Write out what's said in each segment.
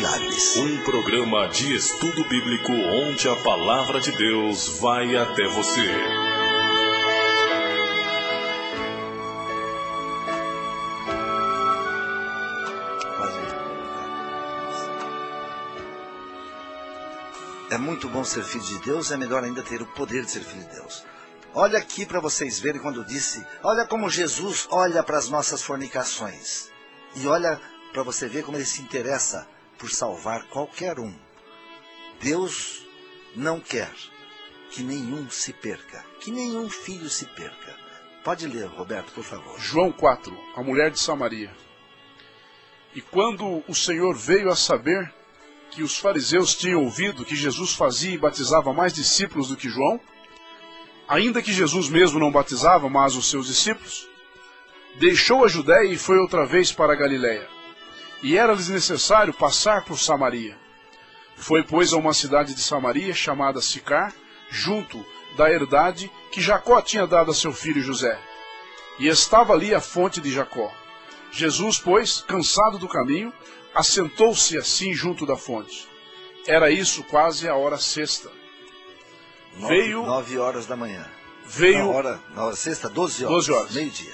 confiáveis. Um programa de estudo bíblico onde a palavra de Deus vai até você. É muito bom ser filho de Deus, é melhor ainda ter o poder de ser filho de Deus. Olha aqui para vocês verem quando eu disse, olha como Jesus olha para as nossas fornicações. E olha para você ver como ele se interessa por salvar qualquer um. Deus não quer que nenhum se perca, que nenhum filho se perca. Pode ler, Roberto, por favor. João 4, a mulher de Samaria. E quando o Senhor veio a saber que os fariseus tinham ouvido que Jesus fazia e batizava mais discípulos do que João, ainda que Jesus mesmo não batizava, mas os seus discípulos, deixou a Judéia e foi outra vez para a Galiléia. E era-lhes necessário passar por Samaria. Foi, pois, a uma cidade de Samaria, chamada Sicar, junto da herdade que Jacó tinha dado a seu filho José. E estava ali a fonte de Jacó. Jesus, pois, cansado do caminho, assentou-se assim junto da fonte. Era isso quase a hora sexta. 9 horas da manhã. Na hora sexta, 12 horas. Meio-dia.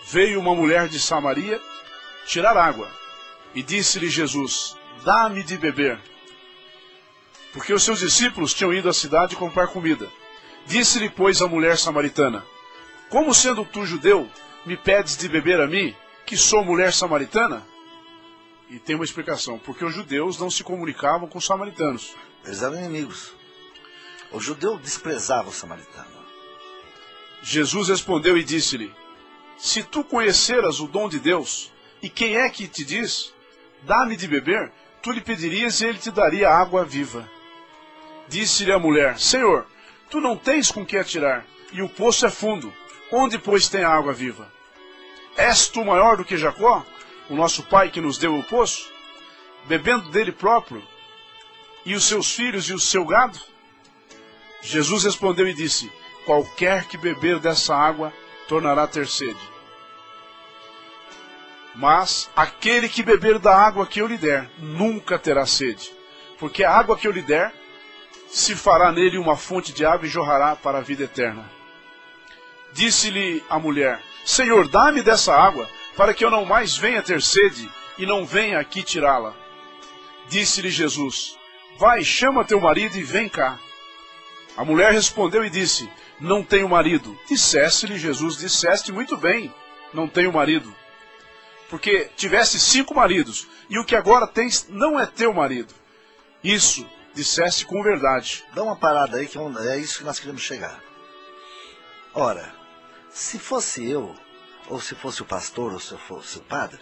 Veio uma mulher de Samaria tirar água. E disse-lhe Jesus, dá-me de beber. Porque os seus discípulos tinham ido à cidade comprar comida. Disse-lhe, pois, a mulher samaritana, como sendo tu judeu, me pedes de beber a mim, que sou mulher samaritana? E tem uma explicação, porque os judeus não se comunicavam com os samaritanos. Eles eram inimigos. O judeu desprezava o samaritano. Jesus respondeu e disse-lhe, se tu conheceras o dom de Deus, e quem é que te diz, dá-me de beber, tu lhe pedirias e ele te daria água viva. Disse-lhe a mulher, Senhor, tu não tens com que atirar, e o poço é fundo. Onde, pois, tem a água viva? És tu maior do que Jacó, o nosso pai que nos deu o poço, bebendo dele próprio, e os seus filhos e o seu gado? Jesus respondeu e disse, qualquer que beber dessa água tornará a ter sede. Mas aquele que beber da água que eu lhe der, nunca terá sede, porque a água que eu lhe der, se fará nele uma fonte de água e jorrará para a vida eterna. Disse-lhe a mulher, Senhor, dá-me dessa água, para que eu não mais venha ter sede, e não venha aqui tirá-la. Disse-lhe Jesus, vai, chama teu marido e vem cá. A mulher respondeu e disse, não tenho marido. Disseste-lhe Jesus, disseste muito bem, não tenho marido. Porque tiveste 5 maridos, e o que agora tens não é teu marido. Isso disseste com verdade. Dá uma parada aí, que é isso que nós queremos chegar. Ora, se fosse eu, ou se fosse o pastor, ou se fosse o padre,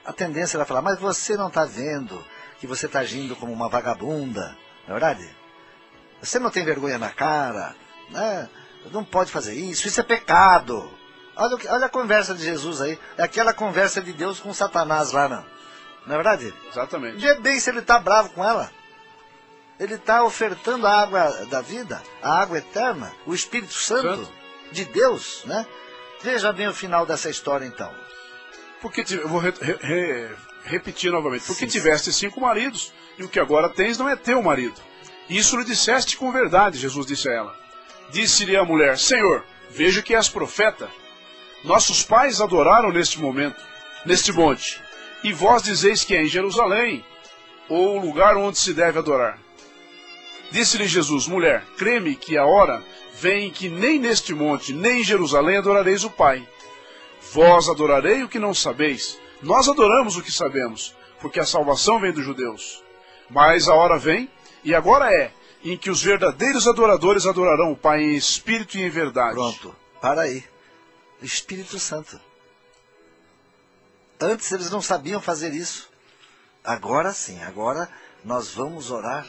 a tendência era falar, mas você não está vendo que você está agindo como uma vagabunda, não é verdade? Você não tem vergonha na cara, né? Não pode fazer isso é pecado. Olha a conversa de Jesus aí, é aquela conversa de Deus com Satanás lá, não é verdade? Exatamente. Vê bem se ele está bravo com ela. Ele está ofertando a água da vida, a água eterna, o Espírito Santo de Deus, né? Veja bem o final dessa história, então. Porque, eu vou repetir novamente. Porque tiveste 5 maridos, e o que agora tens não é teu marido. Isso lhe disseste com verdade, Jesus disse a ela. Disse-lhe a mulher, Senhor, vejo que és profeta. Nossos pais adoraram neste monte. E vós dizeis que é em Jerusalém, ou o lugar onde se deve adorar. Disse-lhe Jesus, mulher, crê-me que a hora vem que nem neste monte, nem em Jerusalém adorareis o Pai. Vós adorarei o que não sabeis, nós adoramos o que sabemos, porque a salvação vem dos judeus. Mas a hora vem, e agora é, em que os verdadeiros adoradores adorarão o Pai em espírito e em verdade. Pronto, para aí. Espírito Santo. Antes eles não sabiam fazer isso. Agora sim, agora nós vamos orar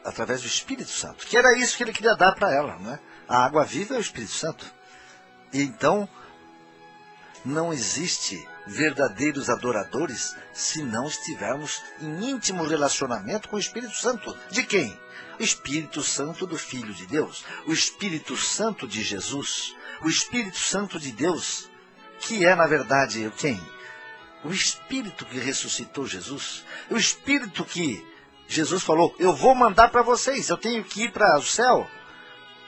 através do Espírito Santo. Que era isso que ele queria dar para ela, né? A água viva é o Espírito Santo. E então, não existe verdadeiros adoradores se não estivermos em íntimo relacionamento com o Espírito Santo. De quem? O Espírito Santo do Filho de Deus. O Espírito Santo de Jesus. O Espírito Santo de Deus, que é, na verdade, quem? o Espírito que ressuscitou Jesus, o Espírito que Jesus falou, eu vou mandar para vocês, eu tenho que ir para o céu,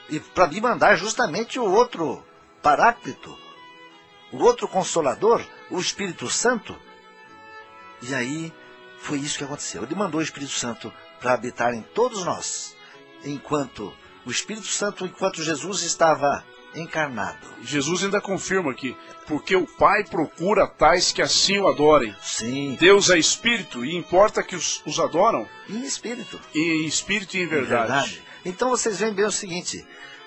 e para me mandar justamente o outro Paráclito, o outro Consolador, o Espírito Santo. E aí foi isso que aconteceu. Ele mandou o Espírito Santo para habitar em todos nós, enquanto o Espírito Santo, enquanto Jesus estava encarnado. Jesus ainda confirma aqui, porque o Pai procura tais que assim o adorem. Sim. Deus é Espírito e importa que os adoram Em espírito. em Espírito e em verdade. Então vocês veem bem o seguinte,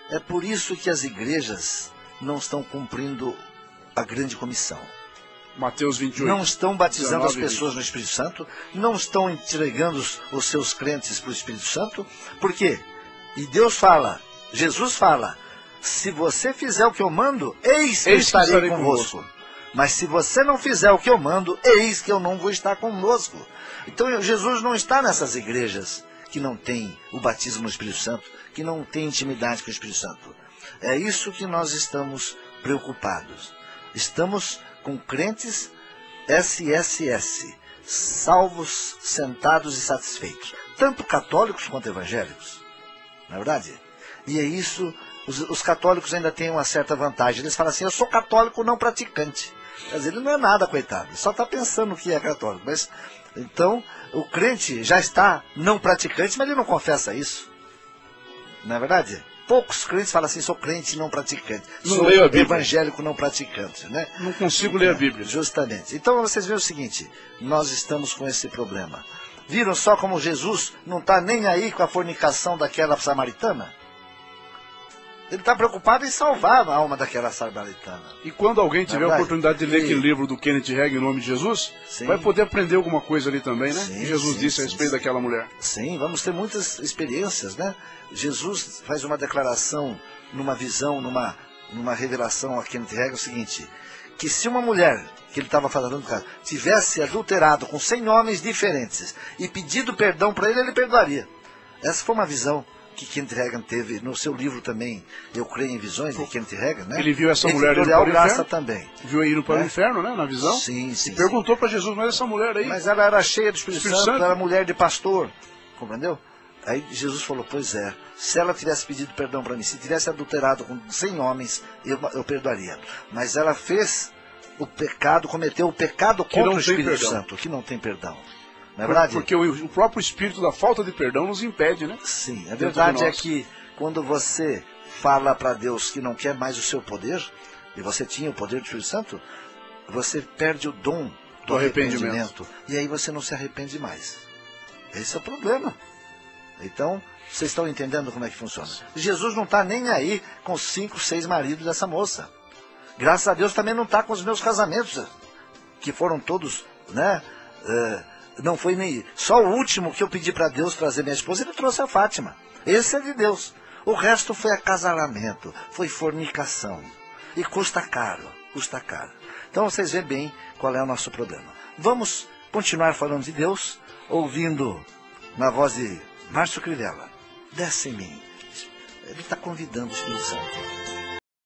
é por isso que as igrejas não estão cumprindo a grande comissão. Mateus 28. Não estão batizando 19, as pessoas no Espírito Santo, não estão entregando os seus crentes para o Espírito Santo. Por quê? E Deus fala, Jesus fala, se você fizer o que eu mando, eis que eu estarei convosco. Mas se você não fizer o que eu mando, eis que eu não vou estar conosco. Então Jesus não está nessas igrejas que não têm o batismo no Espírito Santo, que não têm intimidade com o Espírito Santo. É isso que nós estamos preocupados. Estamos com crentes SSS, salvos, sentados e satisfeitos. Tanto católicos quanto evangélicos. Não é verdade? E é isso, os católicos ainda têm uma certa vantagem. Eles falam assim, eu sou católico não praticante. Quer dizer, ele não é nada, coitado. Ele só está pensando que é católico. Mas, então, o crente já está não praticante, mas ele não confessa isso. Não é verdade? Poucos crentes falam assim, sou crente não praticante. Não sou leio a Bíblia. evangélico não praticante. Né? Não consigo ler a Bíblia. Justamente. Então vocês veem o seguinte, nós estamos com esse problema. Viram só como Jesus não está nem aí com a fornicação daquela samaritana? Ele está preocupado em salvar a alma daquela samaritana. E quando alguém tiver a Verdade. oportunidade de ler E- aquele livro do Kenneth Hagin, em nome de Jesus, Sim. vai poder aprender alguma coisa ali também, né? Sim, Que Jesus sim, disse a sim, respeito sim. daquela mulher. Sim, vamos ter muitas experiências, né? Jesus faz uma declaração, numa visão, numa revelação a Kenneth Hagin, o seguinte, que se uma mulher, que ele estava falando, tivesse adulterado com 100 homens diferentes e pedido perdão para ele, ele perdoaria. Essa foi uma visão que Kenneth Hagin teve no seu livro também, Eu Creio em Visões, de Kenneth Hagin, né? Ele viu essa mulher indo Editorial para o Graça inferno? também. Viu aí indo para o É. inferno, né? Na visão. Sim, sim. E perguntou para Jesus, mas essa mulher aí... Mas ela era cheia do Espírito Espírito Santo, Santo. ela era mulher de pastor, compreendeu? Aí Jesus falou, pois é, se ela tivesse pedido perdão para mim, se tivesse adulterado com 100 homens, eu perdoaria. Mas ela fez o pecado, cometeu o pecado Que não contra o tem Espírito perdão. Santo, que não tem perdão. Não é verdade? Porque o próprio espírito da falta de perdão nos impede, né? Sim, a Dentro verdade de é nós. que quando você fala para Deus que não quer mais o seu poder, e você tinha o poder do Espírito Santo, você perde o dom do arrependimento. E aí você não se arrepende mais. Esse é o problema. Então, vocês estão entendendo como é que funciona? Jesus não está nem aí com 5, 6 maridos dessa moça. Graças a Deus também não está com os meus casamentos, que foram todos, né? Não foi nem... Só o último que eu pedi para Deus trazer minha esposa, ele trouxe a Fátima. Esse é de Deus. O resto foi acasalamento, foi fornicação. E custa caro, custa caro. Então vocês veem bem qual é o nosso problema. Vamos continuar falando de Deus, ouvindo na voz de Márcio Crivella. Desce em mim. Ele está convidando o Espírito Santo.